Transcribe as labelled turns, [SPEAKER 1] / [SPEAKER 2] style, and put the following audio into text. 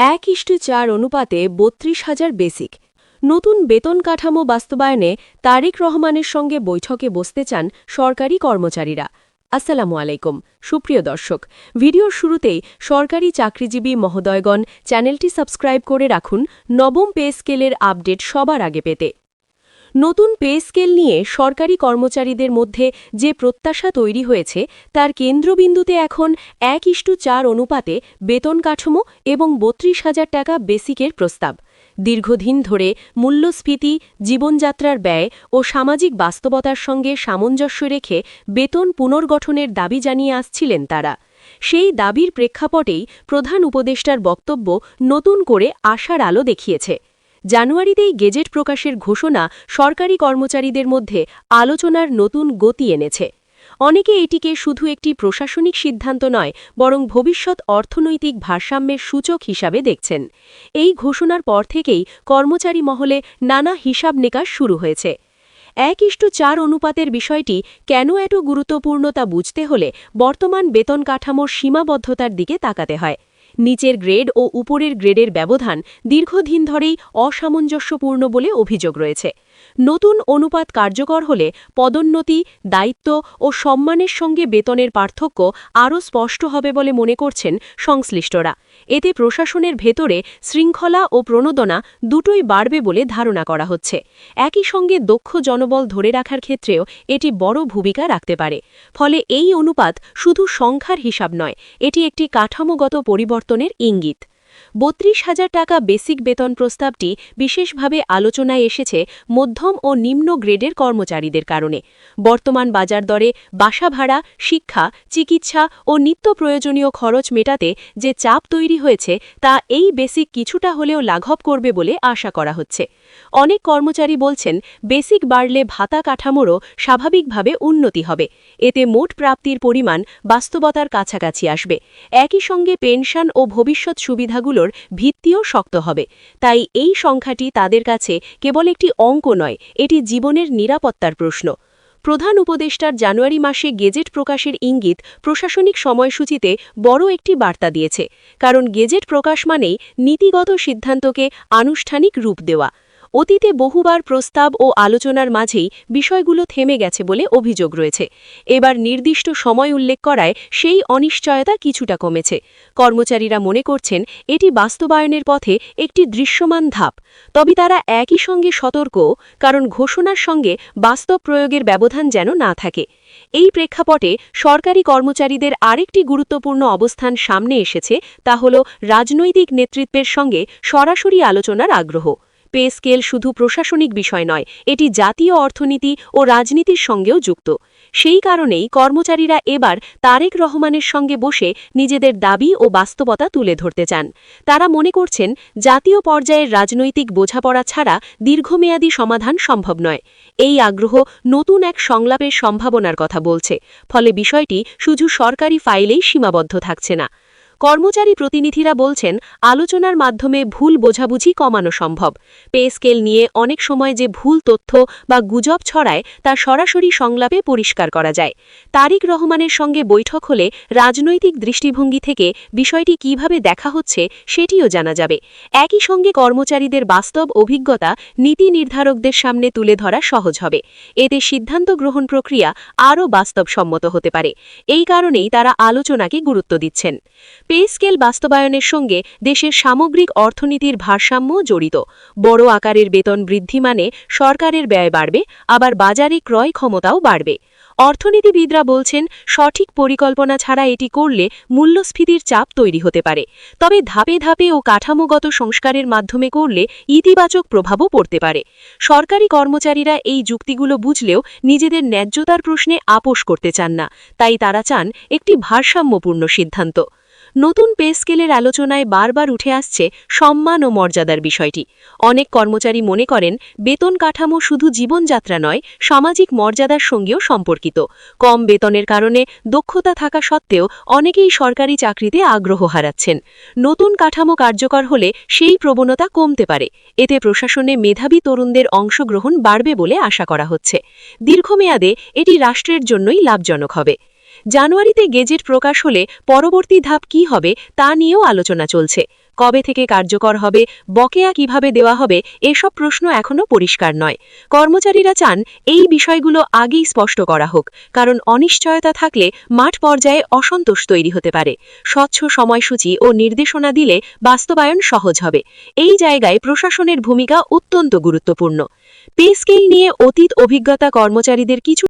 [SPEAKER 1] 1:4 অনুপাতে ৩২,০০০ বেসিক। নতুন বেতন কাঠামো বাস্তবায়নে তারেক রহমানের সঙ্গে বৈঠকে বসতে চান সরকারি কর্মচারীরা। আসসালামু আলাইকুম সুপ্রিয় দর্শক, ভিডিওর শুরুতেই সরকারি চাকরিজীবী মহোদয়গণ চ্যানেলটি সাবস্ক্রাইব করে রাখুন নবম পে স্কেলের আপডেট সবার আগে পেতে। নতুন পে স্কেল নিয়ে সরকারি কর্মচারীদের মধ্যে যে প্রত্যাশা তৈরি হয়েছে তার কেন্দ্রবিন্দুতে এখন 1:4 অনুপাতে বেতন কাঠামো এবং ৩২,০০০ টাকা বেসিকের প্রস্তাব। দীর্ঘদিন ধরে মূল্যস্ফীতি, জীবনযাত্রার ব্যয় ও সামাজিক বাস্তবতার সঙ্গে সামঞ্জস্য রেখে বেতন পুনর্গঠনের দাবি জানিয়ে আসছিলেন তারা। সেই দাবির প্রেক্ষাপটেই প্রধান উপদেষ্টার বক্তব্য নতুন করে আশার আলো দেখিয়েছে। জানুয়ারিতেই গেজেট প্রকাশের ঘোষণা সরকারি কর্মচারীদের মধ্যে আলোচনার নতুন গতি এনেছে। অনেকে এটিকে শুধু একটি প্রশাসনিক সিদ্ধান্ত নয়, বরং ভবিষ্যৎ অর্থনৈতিক ভারসাম্যের সূচক হিসাবে দেখছেন। এই ঘোষণার পর থেকেই কর্মচারী মহলে নানা হিসাব নিকাশ শুরু হয়েছে। 1:4 অনুপাতের বিষয়টি কেন এত গুরুত্বপূর্ণ তা বুঝতে হলে বর্তমান বেতন কাঠামোর সীমাবদ্ধতার দিকে তাকাতে হয়। নিচের গ্রেড ও উপরের গ্রেডের ব্যবধান দীর্ঘদিন ধরেই অসামঞ্জস্যপূর্ণ বলে অভিযোগ রয়েছে। নতুন অনুপাত কার্যকর হলে পদোন্নতি, দায়িত্ব ও সম্মানের সঙ্গে বেতনের পার্থক্য আরও স্পষ্ট হবে বলে মনে করছেন সংশ্লিষ্টরা। এতে প্রশাসনের ভেতরে শৃঙ্খলা ও প্রণোদনা দুটোই বাড়বে বলে ধারণা করা হচ্ছে। একই সঙ্গে দক্ষ জনবল ধরে রাখার ক্ষেত্রেও এটি বড় ভূমিকা রাখতে পারে। ফলে এই অনুপাত শুধু সংখ্যার হিসাব নয়, এটি একটি কাঠামোগত পরিবর্তনের ইঙ্গিত। ৩২,০০০ টাকা বেসিক বেতন প্রস্তাবটি বিশেষভাবে আলোচনায় এসেছে মধ্যম ও নিম্ন গ্রেডের কর্মচারীদের কারণে। বর্তমান বাজার দরে বাসা ভাড়া, শিক্ষা, চিকিৎসা ও নিত্য প্রয়োজনীয় খরচ মেটাতে যে চাপ তৈরি হয়েছে তা এই বেসিক কিছুটা হলেও লাঘব করবে বলে আশা করা হচ্ছে। অনেক কর্মচারী বলছেন, বেসিক বাড়লে ভাতা কাঠামোরও স্বাভাবিকভাবে উন্নতি হবে। এতে মোট প্রাপ্তির পরিমাণ বাস্তবতার কাছাকাছি আসবে। একই সঙ্গে পেনশন ও ভবিষ্যৎ সুবিধাগুলোর ভিত্তিও শক্ত হবে। তাই এই সংখ্যাটি তাদের কাছে কেবল একটি অঙ্ক নয়, এটি জীবনের নিরাপত্তার প্রশ্ন। প্রধান উপদেষ্টার জানুয়ারি মাসে গেজেট প্রকাশের ইঙ্গিত প্রশাসনিক সময়সূচিতে বড় একটি বার্তা দিয়েছে। কারণ গেজেট প্রকাশ মানেই নীতিগত সিদ্ধান্তকে আনুষ্ঠানিক রূপ দেওয়া। অতীতে বহুবার প্রস্তাব ও আলোচনার মাঝেই বিষয়গুলো থেমে গেছে বলে অভিযোগ রয়েছে। এবার নির্দিষ্ট সময় উল্লেখ করায় সেই অনিশ্চয়তা কিছুটা কমেছে। কর্মচারীরা মনে করছেন এটি বাস্তবায়নের পথে একটি দৃশ্যমান ধাপ। তবে তারা একই সঙ্গে সতর্ক, কারণ ঘোষণার সঙ্গে বাস্তব প্রয়োগের ব্যবধান যেন না থাকে। এই প্রেক্ষাপটে সরকারি কর্মচারীদের আরেকটি গুরুত্বপূর্ণ অবস্থান সামনে এসেছে, তা হল রাজনৈতিক নেতৃত্বের সঙ্গে সরাসরি আলোচনার আগ্রহ। পে স্কেল শুধু প্রশাসনিক বিষয় নয়, এটি জাতীয় অর্থনীতি ও রাজনীতির সঙ্গেও যুক্ত। সেই কারণেই কর্মচারীরা এবার তারেক রহমানের সঙ্গে বসে নিজেদের দাবি ও বাস্তবতা তুলে ধরতে চান। তারা মনে করছেন, জাতীয় পর্যায়ের রাজনৈতিক বোঝাপড়া ছাড়া দীর্ঘমেয়াদী সমাধান সম্ভব নয়। এই আগ্রহ নতুন এক সংলাপের সম্ভাবনার কথা বলছে। ফলে বিষয়টি শুধু সরকারি ফাইলেই সীমাবদ্ধ থাকছে না। কর্মচারী প্রতিনিধিরা বলছেন, আলোচনার মাধ্যমে ভুল বোঝাবুঝি কমানো সম্ভব। পে স্কেল নিয়ে অনেক সময় যে ভুল তথ্য বা গুজব ছড়ায় তা সরাসরি সংলাপে পরিষ্কার করা যায়। তারেক রহমানের সঙ্গে বৈঠক হলে রাজনৈতিক দৃষ্টিভঙ্গি থেকে বিষয়টি কিভাবে দেখা হচ্ছে সেটিও জানা যাবে। একই সঙ্গে কর্মচারীদের বাস্তব অভিজ্ঞতা নীতি নির্ধারকদের সামনে তুলে ধরা সহজ হবে। এতে সিদ্ধান্ত গ্রহণ প্রক্রিয়া আরও বাস্তবসম্মত হতে পারে। এই কারণেই তারা আলোচনাকে গুরুত্ব দিচ্ছেন। পে স্কেল বাস্তবায়নের সঙ্গে দেশের সামগ্রিক অর্থনীতির ভারসাম্য জড়িত। বড় আকারের বেতন বৃদ্ধি মানে সরকারের ব্যয় বাড়বে, আবার বাজারে ক্রয় ক্ষমতাও বাড়বে। অর্থনীতিবিদরা বলছেন, সঠিক পরিকল্পনা ছাড়া এটি করলে মূল্যস্ফীতির চাপ তৈরি হতে পারে। তবে ধাপে ধাপে ও কাঠামোগত সংস্কারের মাধ্যমে করলে ইতিবাচক প্রভাবও পড়তে পারে। সরকারি কর্মচারীরা এই যুক্তিগুলো বুঝলেও নিজেদের ন্যায্যতার প্রশ্নে আপোস করতে চান না। তাই তারা চান একটি ভারসাম্যপূর্ণ সিদ্ধান্ত। নতুন পে স্কেলের আলোচনায় বারবার উঠে আসছে সম্মান ও মর্যাদার বিষয়টি। অনেক কর্মচারী মনে করেন, বেতন কাঠামো শুধু জীবনযাত্রা নয়, সামাজিক মর্যাদার সঙ্গেও সম্পর্কিত। কম বেতনের কারণে দক্ষতা থাকা সত্ত্বেও অনেকেই সরকারি চাকরিতে আগ্রহ হারাচ্ছেন। নতুন কাঠামো কার্যকর হলে সেই প্রবণতা কমতে পারে। এতে প্রশাসনে মেধাবী তরুণদের অংশগ্রহণ বাড়বে বলে আশা করা হচ্ছে। দীর্ঘমেয়াদে এটি রাষ্ট্রের জন্যই লাভজনক হবে। জানুয়ারিতে গেজেট প্রকাশ হলে পরবর্তী ধাপ কী হবে তা নিয়েও আলোচনা চলছে। কবে থেকে কার্যকর হবে, বকেয়া কিভাবে দেওয়া হবে, এসব প্রশ্ন এখনো পরিষ্কার নয়। কর্মচারীরা চান এই বিষয়গুলো আগেই স্পষ্ট করা হোক, কারণ অনিশ্চয়তা থাকলে মাঠ পর্যায়ে অসন্তোষ তৈরি হতে পারে। স্বচ্ছ সময়সূচি ও নির্দেশনা দিলে বাস্তবায়ন সহজ হবে। এই জায়গায় প্রশাসনের ভূমিকা অত্যন্ত গুরুত্বপূর্ণ। পে স্কেল নিয়ে অতীত অভিজ্ঞতা কর্মচারীদের কিছু